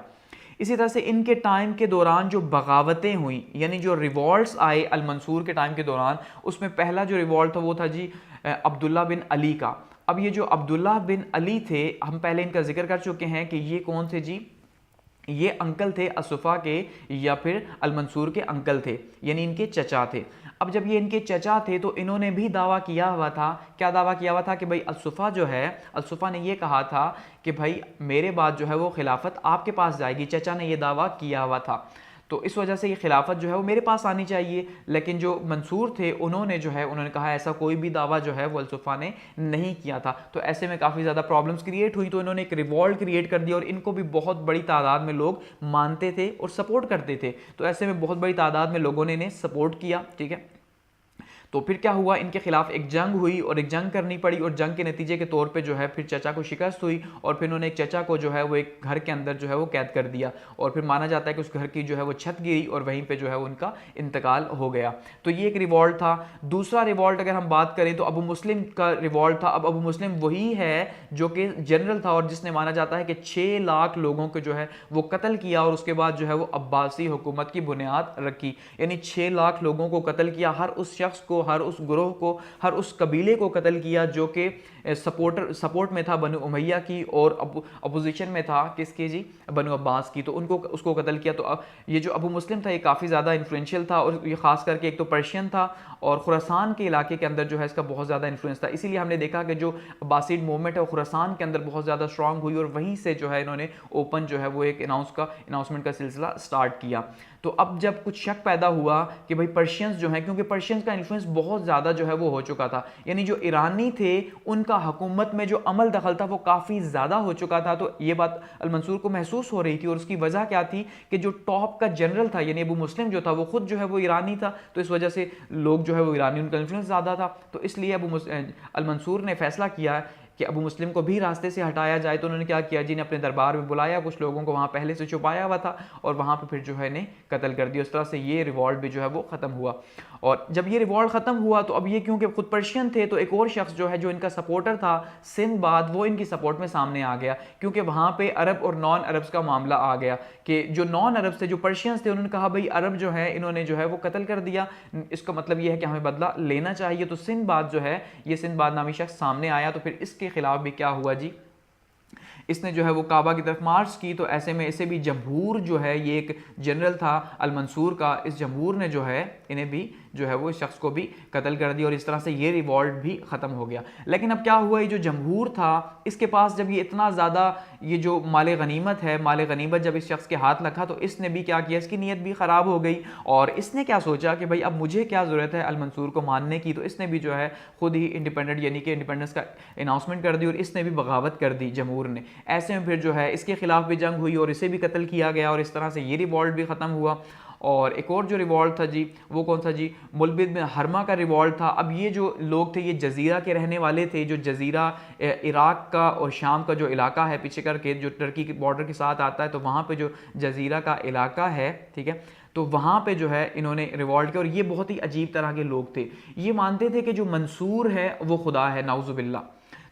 इसी तरह से इनके टाइम के दौरान जो बगावतें हुई, यानी जो रिवॉल्ट्स आए अल-मंसूर के टाइम के दौरान, उसमें पहला जो रिवॉल्ट था वो था जी अब्दुल्ला बिन अली का। अब ये जो अब्दुल्ला बिन अली थे, हम पहले इनका जिक्र कर चुके हैं कि ये कौन थे जी, ये अंकल थे असुफा के, या फिर अल-मंसूर के अंकल थे, यानी इनके चचा थे। अब जब ये इनके चचा थे तो इन्होंने भी दावा किया हुआ था, क्या दावा किया हुआ था कि भाई असुफा जो है, असुफा ने ये कहा था कि भाई मेरे बाद जो है वो खिलाफत आपके पास जाएगी, चचा ने ये दावा किया हुआ था, तो इस वजह से ये खिलाफत जो है वो मेरे पास आनी चाहिए। लेकिन जो मंसूर थे उन्होंने जो है उन्होंने कहा ऐसा कोई भी दावा जो है वो अल-सुफ़ा ने नहीं किया था। तो ऐसे में काफ़ी ज़्यादा प्रॉब्लम्स क्रिएट हुई, तो इन्होंने एक रिवॉल्ट क्रिएट कर दिया और इनको भी बहुत बड़ी तादाद में लोग मानते थे और सपोर्ट करते थे। तो ऐसे में बहुत बड़ी तादाद में लोगों ने इन्हें सपोर्ट किया, ठीक है। तो फिर क्या हुआ, इनके खिलाफ एक जंग हुई और एक जंग करनी पड़ी, और जंग के नतीजे के तौर पे जो है फिर चचा को शिकस्त हुई, और फिर उन्होंने एक चचा को जो है वो एक घर के अंदर जो है वो कैद कर दिया, और फिर माना जाता है कि उस घर की जो है वो छत गिरी और वहीं पे जो है उनका इंतकाल हो गया। तो ये एक रिवॉल्ट था। दूसरा रिवॉल्ट अगर हम बात करें तो अबू मुस्लिम का रिवॉल्ट था। अब अबू मुस्लिम वही है जो कि जनरल था और जिसने माना जाता है कि 6 लाख लोगों को जो है वो कत्ल किया, और उसके बाद जो है वो अब्बासी हुकूमत की बुनियाद रखी, यानी 6 लाख लोगों को कत्ल किया, हर उस शख्स को, हर उस ग्रोह को, हर उस कबीले को कत्ल किया जो कि सपोर्ट में था बनु उमैया की और अपोजिशन में था किसकी जी, बनु अब्बास की, तो उनको उसको कत्ल किया। तो ये जो अबू मुस्लिम था ये काफ़ी ज़्यादा इन्फ्लुएंशियल था, और ये खास करके एक तो पर्शियन था और खुरासान के इलाके के अंदर जो है इसका बहुत ज़्यादा इन्फ्लुएंस था। इसीलिए हमने देखा कि जो अब्बासीड मूवमेंट है वो खुरासान के अंदर बहुत ज़्यादा स्ट्रांग हुई, और वहीं से जो है इन्होंने ओपन जो है वो एक अनाउंसमेंट का सिलसिला स्टार्ट किया। तो अब जब कुछ शक पैदा हुआ कि भाई पर्शियंस जो हैं, क्योंकि पर्शियंस का इन्फ्लुएंस बहुत ज़्यादा जो है वो हो चुका था, यानी जो ईरानी थे उनका हुकूमत में जो अमल दखल था वो काफ़ी ज़्यादा हो चुका था। तो ये बात अल-मंसूर को महसूस हो रही थी, और उसकी वजह क्या थी कि जो टॉप का जनरल था यानी अबू मुस्लिम जो था वो खुद जो है वो ईरानी था, तो इस वजह से लोग जो है वो ईरानी, उनका इन्फ्लुएंस ज़्यादा था। तो इसलिए अल-मंसूर ने फैसला किया कि अबू मुस्लिम को भी रास्ते से हटाया जाए। तो उन्होंने क्या किया जी, ने अपने दरबार में बुलाया, कुछ लोगों को वहाँ पहले से छुपाया हुआ था, और वहाँ पे फिर जो है इन्हें कत्ल कर दिया। उस तरह से ये रिवॉल्ट भी जो है वो ख़त्म हुआ। और जब ये रिवॉल्ट ख़त्म हुआ तो अब ये क्योंकि खुद पर्शियन थे, तो एक और शख्स जो है जो इनका सपोर्टर था सिंदबाद, वो इनकी सपोर्ट में सामने आ गया, क्योंकि वहाँ पे अरब और नॉन अरब्स का मामला आ गया कि जो नॉन अरब्स थे, जो पर्शियंस थे, उन्होंने कहा भाई अरब जो है इन्होंने जो है वो कत्ल कर दिया, इसका मतलब ये है कि हमें बदला लेना चाहिए। तो सिंदबाद जो है, ये सिंदबाद नामी शख्स सामने आया, तो फिर इसके खिलाफ भी क्या हुआ जी, इसने जो है वो काबा की तरफ मार्च की। तो ऐसे में इसे भी जमहूर जो है, ये एक जनरल था अल-मंसूर का, इस जमहूर ने जो है इन्हें भी जो है वो इस शख्स को भी कत्ल कर दिया, और इस तरह से ये रिवॉल्ट भी ख़त्म हो गया। लेकिन अब क्या हुआ, ये जो जमहूर था इसके पास जब ये इतना ज़्यादा ये जो माल गनीमत है, माल गनीमत जब इस शख्स के हाथ लगा तो इसने भी क्या किया, इसकी नीयत भी ख़राब हो गई, और इसने क्या सोचा कि भाई अब मुझे क्या ज़रूरत है अल-मंसूर को मानने की। तो इसने भी जो है ख़ुद ही इंडिपेंडेंट यानी कि इंडिपेंडेंस का अनाउंसमेंट कर दी, और इसने भी बगावत कर दी जमहूर ने। ऐसे में फिर जो है इसके खिलाफ भी जंग हुई और इसे भी कत्ल किया गया, और इस तरह से ये रिवॉल्ट भी ख़त्म हुआ। और एक और जो रिवॉल्ट था जी, वो कौन सा जी, मुल्बिद में हरमा का रिवॉल्ट था। अब ये जो लोग थे ये जजीरा के रहने वाले थे, जो जजीरा इराक का और शाम का जो इलाका है पीछे करके, जो टर्की के बॉर्डर के साथ आता है, तो वहाँ पे जो जजीरा का इलाका है, ठीक है, तो वहाँ पे जो है इन्होंने रिवॉल्ट किया। और ये बहुत ही अजीब तरह के लोग थे, ये मानते थे कि जो मंसूर है वो खुदा है, नाउजुबिल्ला।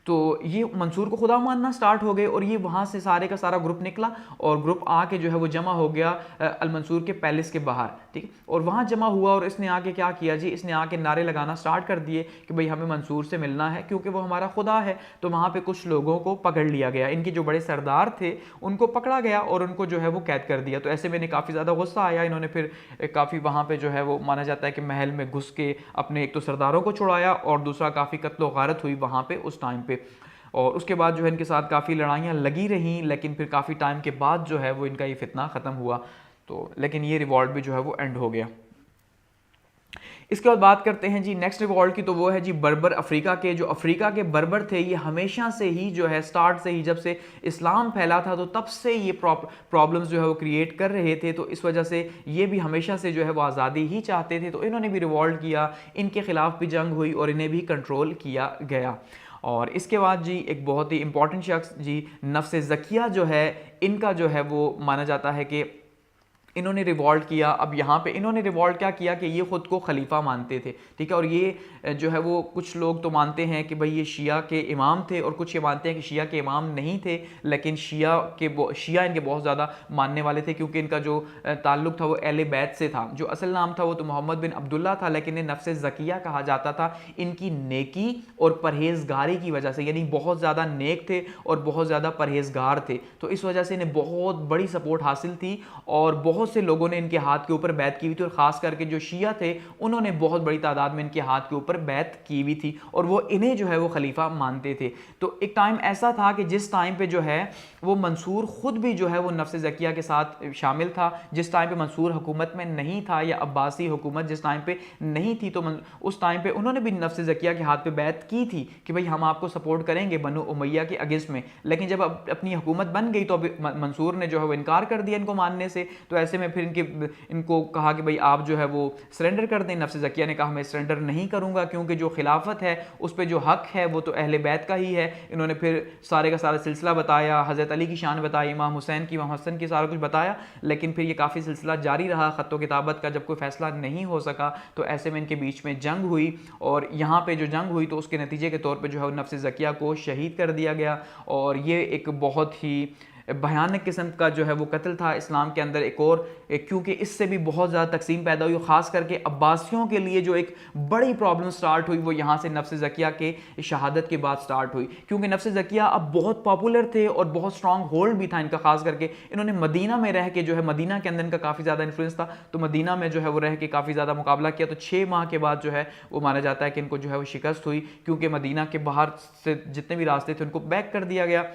तो ये मंसूर को खुदा मानना स्टार्ट हो गए, और ये वहाँ से सारे का सारा ग्रुप निकला, और ग्रुप आके जो है वो जमा हो गया अल-मंसूर के पैलेस के बाहर, ठीक है। और वहाँ जमा हुआ और इसने आके क्या किया जी, इसने आके नारे लगाना स्टार्ट कर दिए कि भाई हमें मंसूर से मिलना है क्योंकि वो हमारा खुदा है। तो वहाँ पे कुछ लोगों को पकड़ लिया गया, इनके जो बड़े सरदार थे उनको पकड़ा गया और उनको जो है वो कैद कर दिया। तो ऐसे में इन्हें काफ़ी ज़्यादा गुस्सा आया, इन्होंने फिर काफ़ी वहाँ पे जो है वो माना जाता है कि महल में घुस के अपने एक तो सरदारों को छुड़ाया और दूसरा काफ़ी कत्लो गारत हुई वहाँ पे उस टाइम पे। और उसके बाद जो है इनके साथ काफ़ी लड़ाइयाँ लगी रहीं, लेकिन फिर काफ़ी टाइम के बाद जो है वो इनका ये फितना ख़त्म हुआ। तो लेकिन ये रिवॉल्ट भी जो है वो एंड हो गया। इसके बाद बात करते हैं जी नेक्स्ट रिवॉल्ट की, तो वो है जी बर्बर अफ्रीका के। जो अफ्रीका के बर्बर थे ये हमेशा से ही जो है स्टार्ट से ही जब से इस्लाम फैला था तो तब से ये प्रॉब्लम्स जो है वो क्रिएट कर रहे थे। तो इस वजह से ये भी हमेशा से जो है वो आज़ादी ही चाहते थे। तो इन्होंने भी रिवॉल्ट किया, इनके खिलाफ भी जंग हुई और इन्हें भी कंट्रोल किया गया। और इसके बाद जी एक बहुत ही इंपॉर्टेंट शख्स जी नफ्स ज़किया जो है, इनका जो है वो माना जाता है कि इन्होंने रिवॉल्ट किया। अब यहाँ पे इन्होंने रिवॉल्ट क्या किया कि ये ख़ुद को खलीफा मानते थे, ठीक है। और ये जो है वो कुछ लोग तो मानते हैं कि भाई ये शिया के इमाम थे और कुछ ये मानते हैं कि शिया के इमाम नहीं थे, लेकिन शिया इनके बहुत ज़्यादा मानने वाले थे क्योंकि इनका जो ताल्लुक़ था वो अहले बैत से था। जो असल नाम था वो तो मोहम्मद बिन अब्दुल्ला था, लेकिन इन्हें नफ्स ज़किया कहा जाता था इनकी नेकी और परहेज़गारी की वजह से, यानी बहुत ज़्यादा नेक थे और बहुत ज़्यादा परहेज़गार थे। तो इस वजह से इन्हें बहुत बड़ी सपोर्ट हासिल थी और बहुत से लोगों ने इनके हाथ के ऊपर बैत की हुई थी। और ख़ास करके जो शिया थे उन्होंने बहुत बड़ी तादाद में इनके हाथ के ऊपर बैत की हुई थी और वो इन्हें जो है वो खलीफा मानते थे। तो एक टाइम ऐसा था कि जिस टाइम पे जो है वो मंसूर खुद भी जो है वो नफ्स ज़किया के साथ शामिल था। जिस टाइम पे मंसूर हुकूमत में नहीं था या अब्बासी हुकूमत जिस टाइम पे नहीं थी, तो उस टाइम पे उन्होंने भी नफ्स ज़किया के हाथ पे बैत की थी कि भाई हम आपको सपोर्ट करेंगे बनु उमैया के अगेंस्ट में। लेकिन जब अपनी हुकूमत बन गई तो अब मंसूर ने जो है वो इनकार कर दिया इनको मानने से। तो ऐसे में फिर इनको कहा कि भाई आप जो है वो सरेंडर कर दें। नफ्स ज़किया ने कहा मैं सरेंडर नहीं करूंगा क्योंकि जो खिलाफत है उस पर जो हक है वो तो अहले बैत का ही है। इन्होंने फिर सारे का सारा सिलसिला बताया, हज़रत अली की शान बताई, इमाम हुसैन की, इमाम हसन की, सारा कुछ बताया। लेकिन फिर ये काफ़ी सिलसिला जारी रहा ख़त व किताबत का। जब कोई फ़ैसला नहीं हो सका तो ऐसे में इनके बीच में जंग हुई और यहाँ पे जो जंग हुई तो उसके नतीजे के तौर पे जो है नफ्स ज़किया को शहीद कर दिया गया। और ये एक बहुत ही भयानक किस्म का जो है वो कत्ल था इस्लाम के अंदर। एक और क्योंकि इससे भी बहुत ज़्यादा तकसीम पैदा हुई, ख़ास करके अब्बासियों के लिए जो एक बड़ी प्रॉब्लम स्टार्ट हुई वो यहाँ से नफ्स ज़किया के शहादत के बाद स्टार्ट हुई। क्योंकि नफ्स ज़किया अब बहुत पॉपुलर थे और बहुत स्ट्रॉन्ग होल्ड भी था इनका। ख़ास करके इन्होंने मदीना में रह के जो है, मदीना के अंदर इनका काफ़ी ज़्यादा इन्फ्लुएंस था, तो मदीना में जो है वो रह के काफ़ी ज़्यादा मुकाबला किया। तो 6 माह के बाद जो है वो माना जाता है कि इनको जो है वो शिकस्त हुई क्योंकि मदीना के बाहर से जितने भी रास्ते थे उनको बैक कर दिया गया।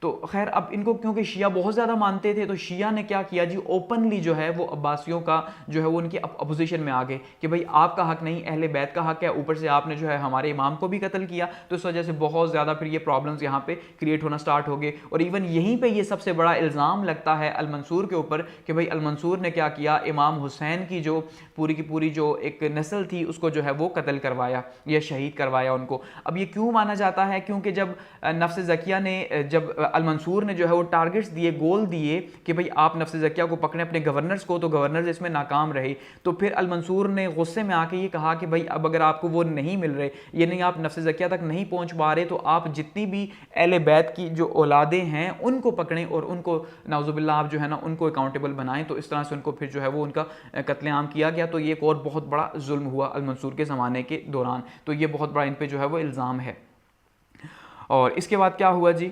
तो खैर अब इनको क्योंकि शिया बहुत ज़्यादा मानते थे तो शिया ने क्या किया जी, ओपनली जो है वो अब्बासियों का जो है वो उनकी अपोजिशन में आ गए कि भाई आपका हक नहीं, अहले बैत का हक है, ऊपर से आपने जो है हमारे इमाम को भी कत्ल किया। तो इस वजह से बहुत ज़्यादा फिर ये प्रॉब्लम्स यहाँ पे क्रिएट होना स्टार्ट हो गए। और इवन यहीं पर ये सबसे बड़ा इल्ज़ाम लगता है अलमंसूर के ऊपर कि भाई अलमंसूर ने क्या किया, इमाम हुसैन की जो पूरी की पूरी जो एक नस्ल थी उसको जो है वो कत्ल करवाया या शहीद करवाया उनको। अब ये क्यों माना जाता है, क्योंकि जब नफ्स ज़किया ने, जब अलमंसूर ने जो है वो टारगेट्स दिए, गोल दिए कि भाई आप नफ्स ज़किया को पकड़ें अपने गवर्नर्स को, तो गवर्नर्स इसमें नाकाम रहे। तो फिर अलमंसूर ने गुस्से में आके ये कहा कि भाई अब अगर आपको वो नहीं मिल रहे, यानी आप नफ्स ज़किया तक नहीं पहुंच पा रहे, तो आप जितनी भी अहले बैत की जो औलादें हैं उनको पकड़ें और उनको नाउज़ुबिल्लाह आप जो है ना उनको अकाउंटेबल बनाएं। तो इस तरह से उनको फिर जो है वो उनका कत्लेआम किया गया। तो ये एक और बहुत बड़ा जुल्म हुआ अलमंसूर के ज़माने के दौरान। तो ये बहुत बड़ा इन पर जो है वो इल्ज़ाम है। और इसके बाद क्या हुआ जी,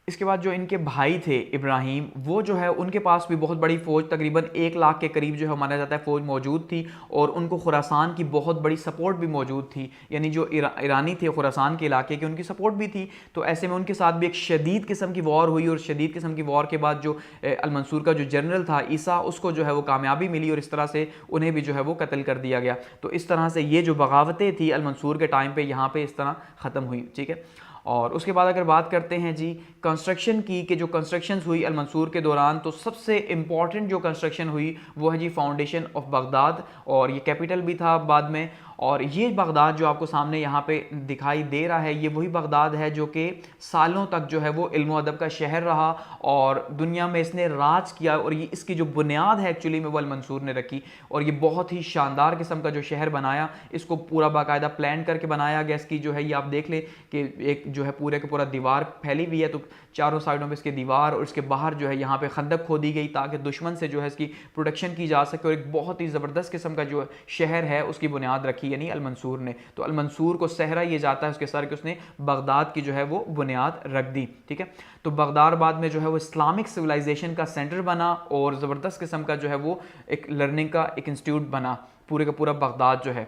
इसके बाद जो इनके भाई थे इब्राहिम, वो जो है उनके पास भी बहुत बड़ी फ़ौज, तकरीबन 1 लाख के करीब जो है माना जाता है फ़ौज मौजूद थी और उनको खुरासान की बहुत बड़ी सपोर्ट भी मौजूद थी, यानी जो ईरानी थे खुरासान के इलाके के उनकी सपोर्ट भी थी। तो ऐसे में उनके साथ भी एक शदीद किस्म की वॉर हुई और शदीद किस्म की वॉर के बाद जो अलमंसूर का जो जनरल था ईसा, उसको जो है वो कामयाबी मिली और इस तरह से उन्हें भी जो है वो कत्ल कर दिया गया। तो इस तरह से ये जो बगावतें थी अलमंसूर के टाइम पर यहाँ पर इस तरह ख़त्म हुई, ठीक है। और उसके बाद अगर बात करते हैं जी कंस्ट्रक्शन की, कि जो कंस्ट्रक्शंस हुई अलमंसूर के दौरान, तो सबसे इम्पॉर्टेंट जो कंस्ट्रक्शन हुई वो है जी फाउंडेशन ऑफ बगदाद, और ये कैपिटल भी था बाद में। और ये बगदाद जो आपको सामने यहाँ पे दिखाई दे रहा है, ये वही बगदाद है जो कि सालों तक जो है वो इल्म अदब का शहर रहा और दुनिया में इसने राज किया, और ये इसकी जो बुनियाद है एक्चुअली में वो अल-मंसूर ने रखी, और ये बहुत ही शानदार किस्म का जो शहर बनाया, इसको पूरा बाकायदा प्लान करके बनाया गया। इसकी जो है ये आप देख लें कि एक जो है पूरे के पूरा दीवार फैली हुई है, तो चारों साइडों में इसके दीवार और इसके बाहर जो है यहाँ पे खंदक खोदी गई ताकि दुश्मन से जो है इसकी प्रोटेक्शन की जा सके, और एक बहुत ही ज़बरदस्त किस्म का जो शहर है उसकी बुनियाद रखी यानी अल-मंसूर ने। तो अल-मंसूर को सहरा ये जाता है उसके सर कि उसने बगदाद की जो है वो बुनियाद रख दी, ठीक है। तो बगदाद बाद में जो है वो इस्लामिक सिविलाइजेशन का सेंटर बना और ज़बरदस्त किस्म का जो है वो एक लर्निंग का एक इंस्टीट्यूट बना पूरे का पूरा बगदाद जो है।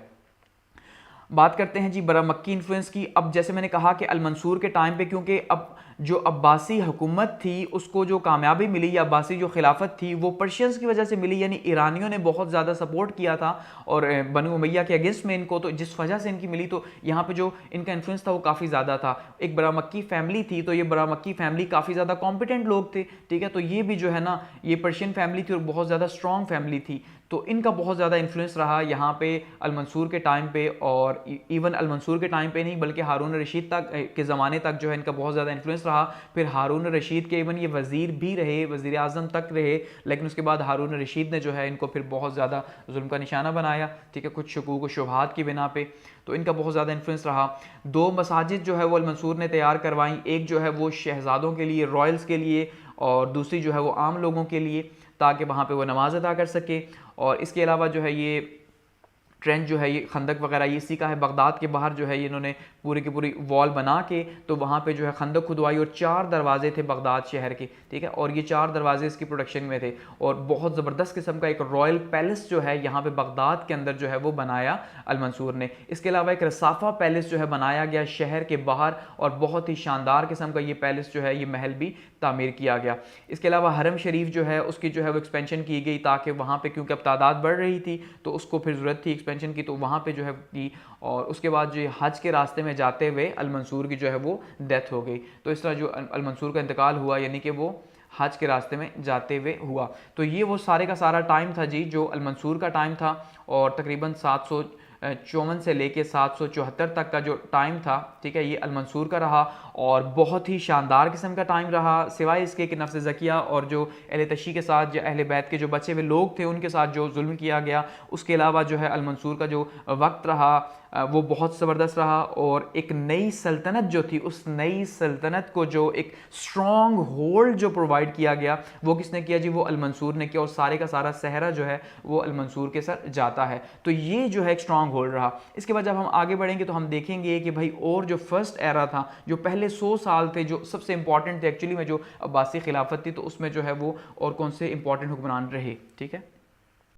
बात करते हैं जी बड़ा मक्की इन्फ्लुएंस की। अब जैसे मैंने कहा कि अल-मंसूर के टाइम पे क्योंकि अब जो अब्बासी हुकूमत थी उसको जो कामयाबी मिली या अब्बासी जो खिलाफत थी वो पर्शियंस की वजह से मिली, यानी ईरानियों ने बहुत ज़्यादा सपोर्ट किया था और बनु उमैया के अगेंस्ट में इनको, तो जिस वजह से इनकी मिली, तो यहाँ पे जो इनका इन्फ्लुएंस था वो काफ़ी ज़्यादा था। एक बड़ा मक्की फैमिली थी, तो ये बड़ा मक्की फैमिली काफ़ी ज़्यादा कॉम्पिटेंट लोग थे, ठीक है। तो ये भी जो है ना ये पर्शियन फैमिली थी और बहुत ज़्यादा स्ट्रॉन्ग फैमिली थी, तो इनका बहुत ज़्यादा इन्फ्लुएंस रहा यहाँ पे अल-मंसूर के टाइम पे, और इवन अल-मंसूर के टाइम पे नहीं बल्कि हारून रशीद तक के ज़माने तक जो है इनका बहुत ज़्यादा इन्फ्लुएंस रहा। फिर हारून रशीद के इवन ये वज़ीर भी रहे, वज़ीर आज़म तक रहे, लेकिन उसके बाद हारून रशीद ने जो है इनको फिर बहुत ज़्यादा जुल्म का निशाना बनाया, ठीक है, कुछ शकूक व शुबहात की बिना पे, तो इनका बहुत ज़्यादा इन्फ्लुएंस रहा। 2 मसाजिद जो है वो अल-मंसूर ने तैयार करवाई, एक जो है वो शहज़ादों के लिए, रॉयल्स के लिए, और दूसरी जो है वो आम लोगों के लिए, ताकि वहाँ पे वो नमाज अदा कर सके। और इसके अलावा जो है ये ट्रेंच जो है ये खंदक वगैरह ये इसी का है। बगदाद के बाहर जो है ये इन्होंने पूरी की पूरी वॉल बना के तो वहाँ पे जो है खंदक खुदवाई, और 4 दरवाजे थे बगदाद शहर के, ठीक है, और ये 4 दरवाजे इसकी प्रोटेक्शन में थे, और बहुत ज़बरदस्त किस्म का एक रॉयल पैलेस जो है यहाँ पे बगदाद के अंदर जो है वो बनाया अल-मंसूर ने। इसके अलावा एक रसाफा पैलेस जो है बनाया गया शहर के बाहर, और बहुत ही शानदार किस्म का ये पैलेस जो है ये महल भी तामीर किया गया। इसके अलावा हरम शरीफ जो है उसकी जो है वो एक्सपेंशन की गई, ताकि वहाँ पे क्योंकि अब तादाद बढ़ रही थी तो उसको फिर ज़रूरत थी एक्सपेंशन की, तो वहाँ पे जो है की। और उसके बाद जो हज के रास्ते में जाते हुए अल-मंसूर की जो है वो डेथ हो गई। तो इस तरह जो अल-मंसूर का इंतकाल हुआ, यानी कि वो हज के रास्ते में जाते हुए हुआ। तो ये वो सारे का सारा टाइम था जी जो अल-मंसूर का टाइम था, और तकरीबन 754 से लेके 774 तक का जो टाइम था, ठीक है, ये अल-मंसूर का रहा, और बहुत ही शानदार किस्म का टाइम रहा, सिवाय इसके कि नफ्स ज़किया और जो अहले तशी के साथ, जो अहले बैत के जो बचे हुए लोग थे उनके साथ जो जुल्म किया गया, उसके अलावा जो है अल-मंसूर का जो वक्त रहा वो बहुत ज़बरदस्त रहा। और एक नई सल्तनत जो थी, उस नई सल्तनत को जो एक स्ट्रॉन्ग होल्ड जो प्रोवाइड किया गया वो किसने किया जी? वो अल-मंसूर ने किया, और सारे का सारा सहरा जो है वो अल-मंसूर के सर जाता है। तो ये जो है एक स्ट्रॉन्ग होल्ड रहा। इसके बाद जब हम आगे बढ़ेंगे तो हम देखेंगे कि भाई और जो फर्स्ट एरा था, जो पहले 100 साल थे जो सबसे इंपॉर्टेंट थे एक्चुअली में, जो अब्बासी खिलाफत थी, तो उसमें जो है वो और कौन से इंपॉर्टेंट हुक्मरान रहे, ठीक है।